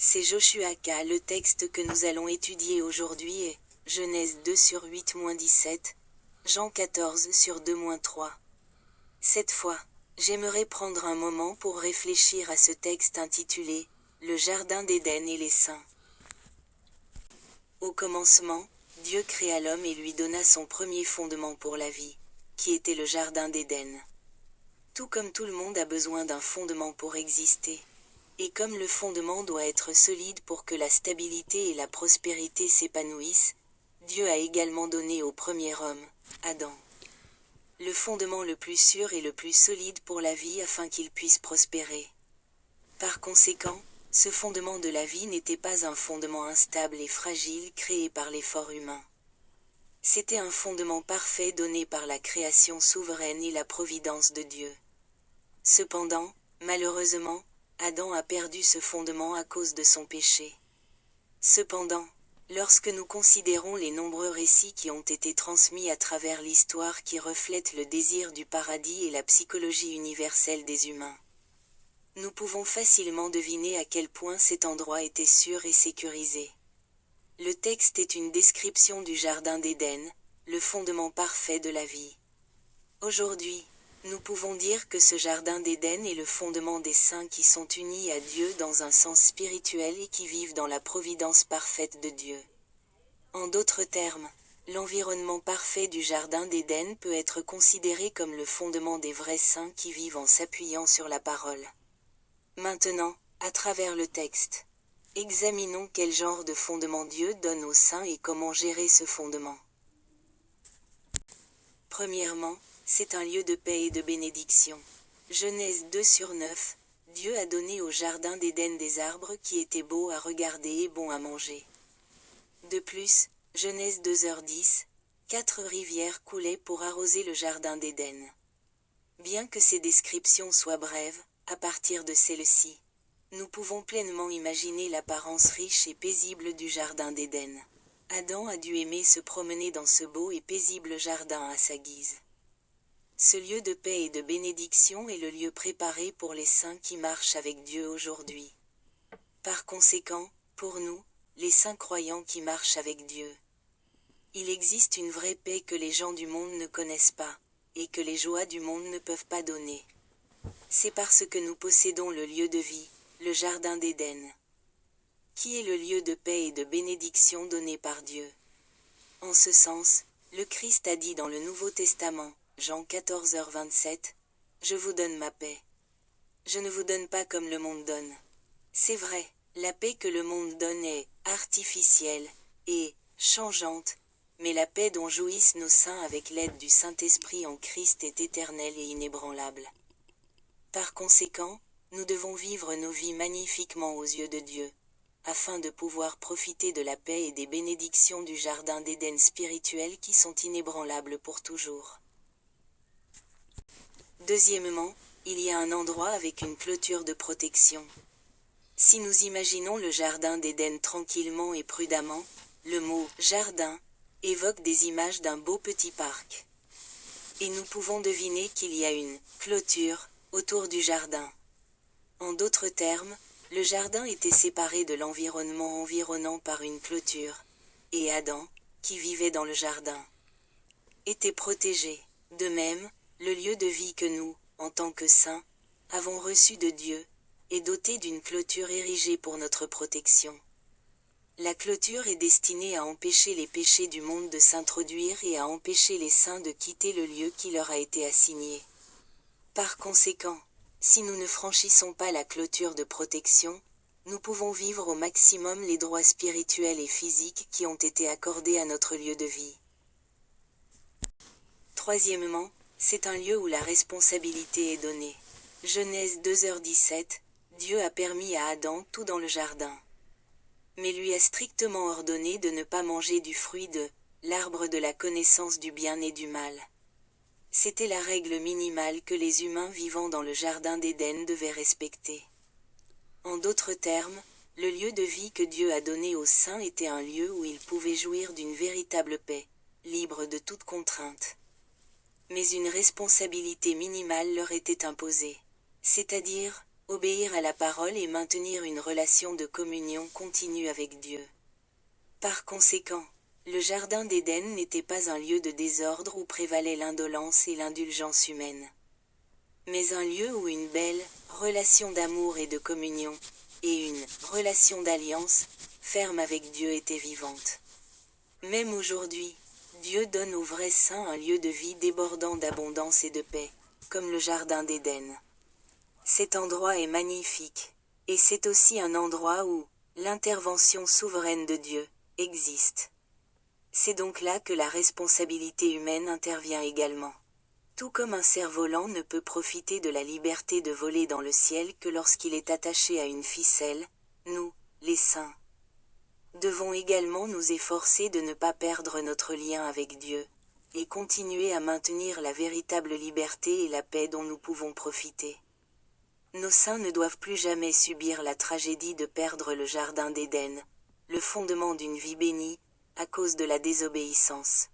C'est Joshua K. Le texte que nous allons étudier aujourd'hui est Genèse 2 sur 8-17, Jean 14 sur 2-3. Cette fois, j'aimerais prendre un moment pour réfléchir à ce texte intitulé Le Jardin d'Éden et les saints. Au commencement, Dieu créa l'homme et lui donna son premier fondement pour la vie, qui était le Jardin d'Éden. Tout comme tout le monde a besoin d'un fondement pour exister, et comme le fondement doit être solide pour que la stabilité et la prospérité s'épanouissent, Dieu a également donné au premier homme, Adam, le fondement le plus sûr et le plus solide pour la vie afin qu'il puisse prospérer. Par conséquent, ce fondement de la vie n'était pas un fondement instable et fragile créé par l'effort humain. C'était un fondement parfait donné par la création souveraine et la providence de Dieu. Cependant, malheureusement, Adam a perdu ce fondement à cause de son péché. Cependant, lorsque nous considérons les nombreux récits qui ont été transmis à travers l'histoire qui reflètent le désir du paradis et la psychologie universelle des humains, nous pouvons facilement deviner à quel point cet endroit était sûr et sécurisé. Le texte est une description du Jardin d'Éden, le fondement parfait de la vie. Aujourd'hui, nous pouvons dire que ce Jardin d'Éden est le fondement des saints qui sont unis à Dieu dans un sens spirituel et qui vivent dans la providence parfaite de Dieu. En d'autres termes, l'environnement parfait du Jardin d'Éden peut être considéré comme le fondement des vrais saints qui vivent en s'appuyant sur la parole. Maintenant, à travers le texte, examinons quel genre de fondement Dieu donne aux saints et comment gérer ce fondement. Premièrement, c'est un lieu de paix et de bénédiction. Genèse 2 sur 9, Dieu a donné au Jardin d'Éden des arbres qui étaient beaux à regarder et bons à manger. De plus, Genèse 2h10, 4 rivières coulaient pour arroser le Jardin d'Éden. Bien que ces descriptions soient brèves, à partir de celles-ci, nous pouvons pleinement imaginer l'apparence riche et paisible du Jardin d'Éden. Adam a dû aimer se promener dans ce beau et paisible jardin à sa guise. Ce lieu de paix et de bénédiction est le lieu préparé pour les saints qui marchent avec Dieu aujourd'hui. Par conséquent, pour nous, les saints croyants qui marchent avec Dieu, il existe une vraie paix que les gens du monde ne connaissent pas, et que les joies du monde ne peuvent pas donner. C'est parce que nous possédons le lieu de vie, le Jardin d'Éden, qui est le lieu de paix et de bénédiction donné par Dieu. En ce sens, le Christ a dit dans le Nouveau Testament, Jean 14h27, « Je vous donne ma paix. Je ne vous donne pas comme le monde donne. » C'est vrai, la paix que le monde donne est artificielle et changeante, mais la paix dont jouissent nos saints avec l'aide du Saint-Esprit en Christ est éternelle et inébranlable. Par conséquent, nous devons vivre nos vies magnifiquement aux yeux de Dieu, afin de pouvoir profiter de la paix et des bénédictions du Jardin d'Éden spirituel qui sont inébranlables pour toujours. Deuxièmement, il y a un endroit avec une clôture de protection. Si nous imaginons le Jardin d'Éden tranquillement et prudemment, le mot « jardin » évoque des images d'un beau petit parc. Et nous pouvons deviner qu'il y a une « clôture » autour du jardin. En d'autres termes, le jardin était séparé de l'environnement environnant par une clôture, et Adam, qui vivait dans le jardin, était protégé. De même, le lieu de vie que nous, en tant que saints, avons reçu de Dieu, est doté d'une clôture érigée pour notre protection. La clôture est destinée à empêcher les péchés du monde de s'introduire et à empêcher les saints de quitter le lieu qui leur a été assigné. Par conséquent, si nous ne franchissons pas la clôture de protection, nous pouvons vivre au maximum les droits spirituels et physiques qui ont été accordés à notre lieu de vie. Troisièmement, c'est un lieu où la responsabilité est donnée. Genèse 2h17, Dieu a permis à Adam tout dans le jardin, mais lui a strictement ordonné de ne pas manger du fruit de l'arbre de la connaissance du bien et du mal. C'était la règle minimale que les humains vivant dans le Jardin d'Éden devaient respecter. En d'autres termes, le lieu de vie que Dieu a donné aux saints était un lieu où ils pouvaient jouir d'une véritable paix, libre de toute contrainte. Mais une responsabilité minimale leur était imposée, c'est-à-dire obéir à la parole et maintenir une relation de communion continue avec Dieu. Par conséquent, le Jardin d'Éden n'était pas un lieu de désordre où prévalait l'indolence et l'indulgence humaine, mais un lieu où une belle relation d'amour et de communion, et une relation d'alliance ferme avec Dieu était vivante. Même aujourd'hui, Dieu donne aux vrais saints un lieu de vie débordant d'abondance et de paix, comme le Jardin d'Éden. Cet endroit est magnifique, et c'est aussi un endroit où l'intervention souveraine de Dieu existe. C'est donc là que la responsabilité humaine intervient également. Tout comme un cerf-volant ne peut profiter de la liberté de voler dans le ciel que lorsqu'il est attaché à une ficelle, nous, les saints, devons également nous efforcer de ne pas perdre notre lien avec Dieu, et continuer à maintenir la véritable liberté et la paix dont nous pouvons profiter. Nos saints ne doivent plus jamais subir la tragédie de perdre le Jardin d'Éden, le fondement d'une vie bénie, à cause de la désobéissance.